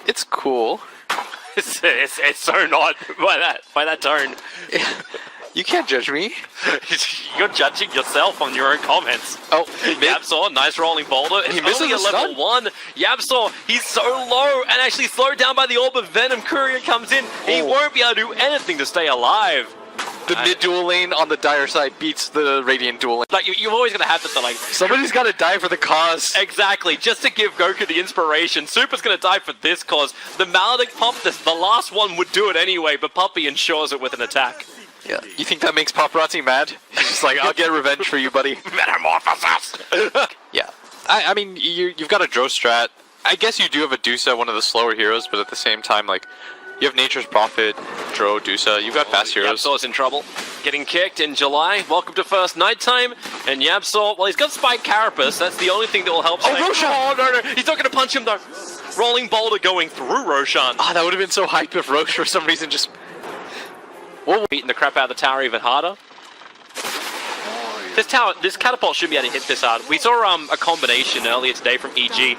It's cool. It's so not by that tone. You can't judge me. You're judging yourself on your own comments. Oh, Yabsaw, nice rolling boulder. It's he misses only a the level stun. 1. Yabsaw, he's so low and actually slowed down by the Orb of Venom. Courier comes in. He won't be able to do anything to stay alive. The mid dual lane on the Dire side beats the Radiant dual lane. Like, you're always going to have to, like... Somebody's got to die for the cause. Exactly, just to give Goku the inspiration. Super's going to die for this cause. The Maledict pop, the last one would do it anyway, but Puppey ensures it with an attack. Yeah. You think that makes Paparazzi mad? He's just like, I'll get revenge for you, buddy. Metamorphosis! Yeah. I mean, you've got a Dro strat. I guess you do have a Dusa, one of the slower heroes, but at the same time, like, you have Nature's Prophet, Dro, Dusa. You've got fast heroes. Yabsaw's in trouble. Getting kicked in July. Welcome to first nighttime. And Yabsaw, well, he's got Spike Carapace. That's the only thing that will help. Oh, Roshan! Oh, no. He's not going to punch him, though. Rolling boulder going through Roshan. Ah, that would have been so hype if Roche for some reason just... Whoa. Beating the crap out of the tower even harder. This catapult should be able to hit this hard. We saw a combination earlier today from EG.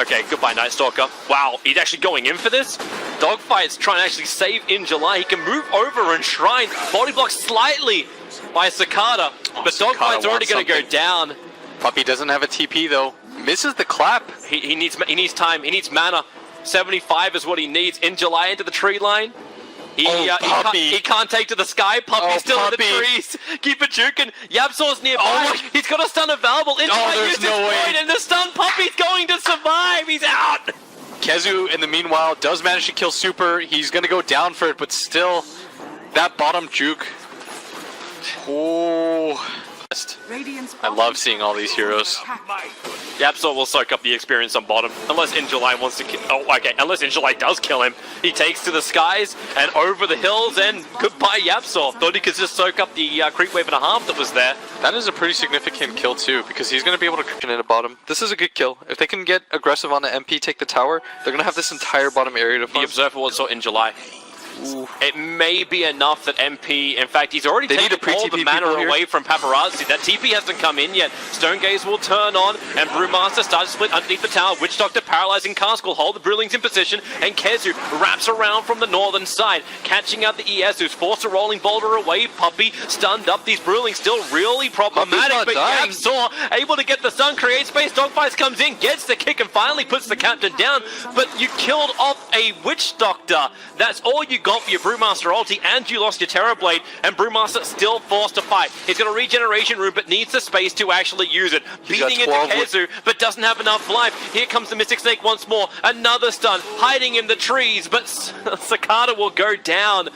Okay, goodbye, Night Stalker. Wow, he's actually going in for this. Dogfight's trying to actually save in July. He can move over and Shrine. Body blocked slightly by Cicada, but Dogfight's already going to go down. Puppey doesn't have a TP though. Misses the clap. He needs time. He needs mana. 75 is what he needs in July into the tree line. He can't take to the sky. Puppey's still in the trees. Keep it juking. Yabsaw's nearby. He's got a stun available. There's no way. And the stun Puppey's going to survive. He's out. Kezu, in the meanwhile, does manage to kill Super. He's going to go down for it, but still, that bottom juke. Oh. I love seeing all these heroes. Yabsaw will soak up the experience on bottom, unless In July wants to kill. Oh, okay. Unless In July does kill him, he takes to the skies and over the hills, and goodbye Yabsaw. Thought he could just soak up the creep wave and a half that was there. That is a pretty significant kill too, because he's going to be able to creep in the bottom. This is a good kill. If they can get aggressive on the MP, take the tower, they're going to have this entire bottom area to farm. The Observer was saw In July. Ooh. It may be enough that MP, in fact, he's already taken all the mana away from Paparazzi. That TP hasn't come in yet. Stone Gaze will turn on, and Brewmaster starts to split underneath the tower. Witch Doctor paralyzing Cask will hold the Brewlings in position, and Kezu wraps around from the northern side, catching out the ES, who's forced a rolling boulder away. Puppey stunned up. These Brewlings still really problematic, but Yabsaw able to get the stun, create space. Dogfights comes in, gets the kick, and finally puts the captain down. But you killed off a Witch Doctor. That's all you got for your Brewmaster ulti, and you lost your Terrorblade, and Brewmaster still forced to fight. He's got a regeneration room, but needs the space to actually use it. Beating into Kezu, but doesn't have enough life. Here comes the Mystic Snake once more. Another stun, hiding in the trees, but Cicada will go down.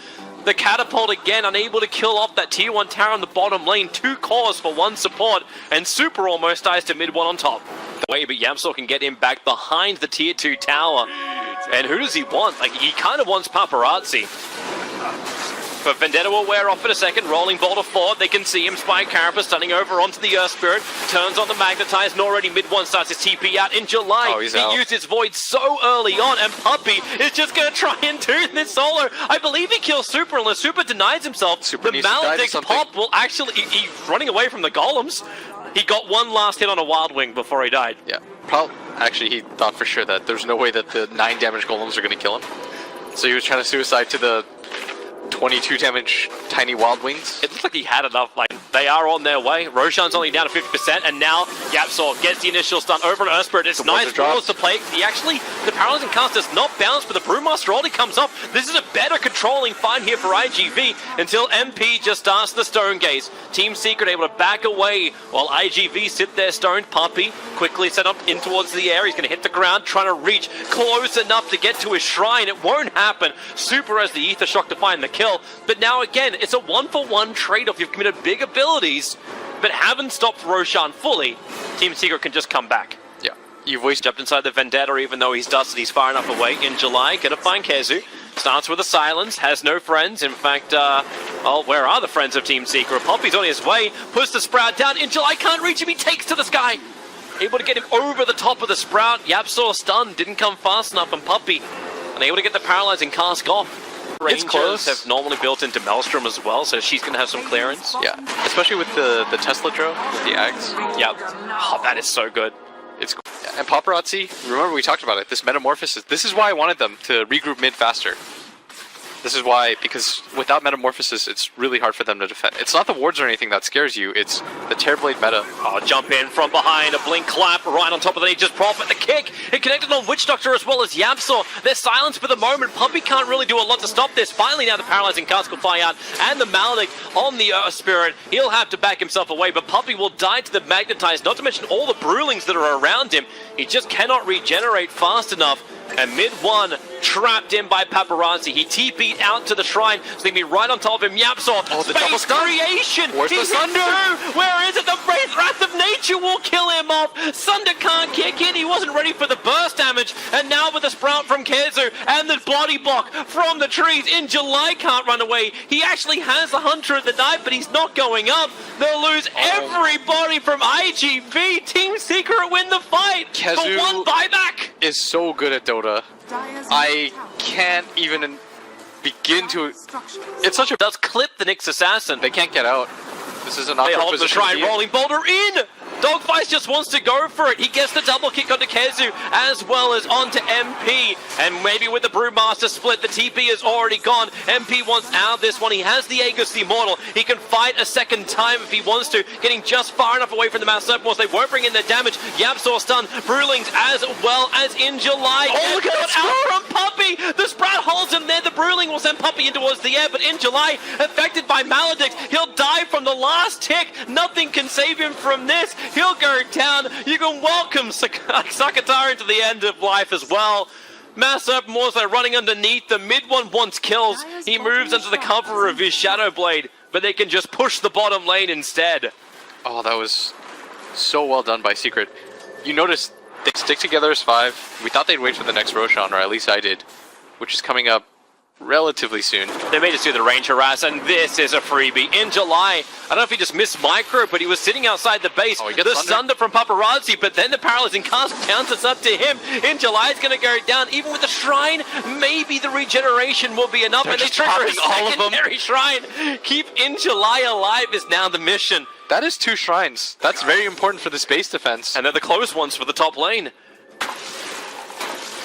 The catapult again, unable to kill off that tier 1 tower in the bottom lane. 2 cores for 1 support, and Super almost dies to mid 1 on top. Wait, but Yabsaw can get him back behind the tier 2 tower. And who does he want? Like, he kind of wants Paparazzi. But Vendetta will wear off in a second. Rolling boulder forward. They can see him. Spike Carapace stunning over onto the Earth Spirit. Turns on the Magnetize, and already mid 1 starts his TP out in July. Oh, he used his Void so early on, and Puppey is just going to try and do this solo. I believe he kills Super unless Super denies himself. Super the Maledict pop will actually... He's running away from the golems. He got one last hit on a Wild Wing before he died. Yeah. Actually, he thought for sure that there's no way that the 9 damage golems are going to kill him. So he was trying to suicide to the 22 damage tiny Wild Wings. It looks like he had enough. Like, they are on their way. Roshan's only down to 50%, and now Yabsaw gets the initial stun over to Earth Spirit. It's nice walls to play. The Paralyzing Cast does not bounce, but the Brewmaster already comes up. This is a better controlling find here for IGV until MP just starts the Stone Gaze. Team Secret able to back away while IGV sit there stoned. Puppey quickly set up in towards the air. He's going to hit the ground, trying to reach close enough to get to his shrine. It won't happen. Super has the Ether Shock to find the kill. But now again, it's a 1-for-1 trade-off. You've committed big abilities, but haven't stopped Roshan fully. Team Secret can just come back. Yeah. You've wasted jumped inside the Vendetta, even though he's dusted, he's far enough away. In July, gonna find Kezu. Starts with a silence, has no friends. In fact, well, where are the friends of Team Secret? Puppey's on his way, puts the Sprout down. In July, can't reach him, he takes to the sky. Able to get him over the top of the Sprout. Yabsaw stunned, didn't come fast enough, and Puppey unable to get the Paralyzing Cask off. Rangers it's close. Have normally built into Maelstrom as well, so she's going to have some clearance. Yeah, especially with the Tesla Dro, with the Axe. Yeah. Oh, that is so good. It's And Paparazzi, remember we talked about it, this Metamorphosis, this is why I wanted them to regroup mid faster. This is why, because without Metamorphosis, it's really hard for them to defend. It's not the wards or anything that scares you, it's the Terrorblade meta. Oh, jump in from behind, a blink clap right on top of the Nature's Prophet, the kick. It connected on Witch Doctor as well as Yapsaw. They're silenced for the moment. Puppey can't really do a lot to stop this. Finally now the Paralyzing Cask will fly out, and the Maledict on the Earth Spirit. He'll have to back himself away, but Puppey will die to the Magnetize, not to mention all the Brewlings that are around him. He just cannot regenerate fast enough. And mid one, trapped in by Paparazzi. He TP'd out to the shrine, so they can be right on top of him. Yapsaw, oh, the double space creation! Where's the Sunder? Where is it? The Wrath of Nature will kill him off. Sunder can't kick in. He wasn't ready for the burst damage. And now with the Sprout from Kezu and the Bloody Block from the trees, In July can't run away. He actually has the Hunter of the Night, but he's not going up. They'll lose everybody from IGV. Team Secret win the fight Kezu for one buyback. Is so good at Dota. I can't even begin to. It's such a. Does clip the Nyx Assassin. They can't get out. This is an awkward They hold the position. shrine, rolling boulder in. Dogfight just wants to go for it. He gets the double kick onto Kezu as well as onto MP. And maybe with the Brewmaster split, the TP is already gone. MP wants out of this one. He has the Aegis Immortal. He can fight a second time if he wants to. Getting just far enough away from the Mass Serpent Wars. They won't bring in their damage. Yapsaw stun. Brewlings as well as In July. Oh, look at that out from Puppey. The Sprout holds him there. The Brewling will send Puppey in towards the air. But In July, affected by Maledict, he'll die from the last tick. Nothing can save him from this. He'll go down. You can welcome Sakatara into the end of life as well. Mass Serpent Wars are running underneath. The mid one wants kills. He moves under the cover of his Shadow Blade, but they can just push the bottom lane instead. Oh, that was so well done by Secret. You notice they stick together as 5. We thought they'd wait for the next Roshan, or at least I did, which is coming up relatively soon. They made us do the range harass, and this is a freebie. In July, I don't know if he just missed micro, but he was sitting outside the base. Oh, the Sunder from Paparazzi, but then the Paralyzing Cask counters up to him. In July is going to go down. Even with the Shrine, maybe the regeneration will be enough. They're and they just trigger a popping all of them. secondary Shrine. Keep In July alive is now the mission. That is 2 shrines. That's very important for the space defense. And they're the close ones for the top lane.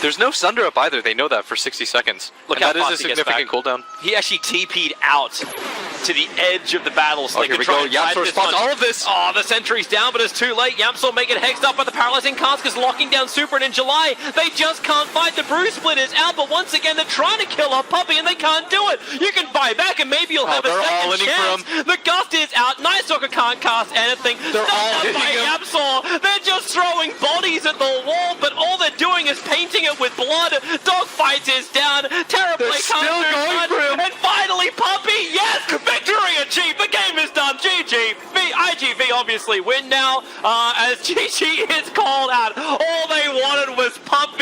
There's no Sunder up either. They know that for 60 seconds. Look and how that is fast a he gets significant back. cooldown. He actually TP'd out to the edge of the battle. So Oh, here we go. Yapsaw responds all of this. Oh, the sentry's down, but it's too late. Yapsaw make it hexed up by the Paralyzing Cask is locking down Super, and In July, they just can't fight. The Brew Split is out, but once again, they're trying to kill off Puppey, and they can't do it. You can buy back, and maybe you'll have a second chance. The Gust is out. Night Stalker can't cast anything. They're all Stunned hitting by him. Yapsaw. They're just throwing bodies at the wall, but all they're doing is painting it with blood. Dogfight is down. Terrorblade still can't do going much. for him. And finally, Puppey, yes! Victory achieved! The game is done! GG! IGV obviously win now, as GG is called out. All they wanted was Puppey.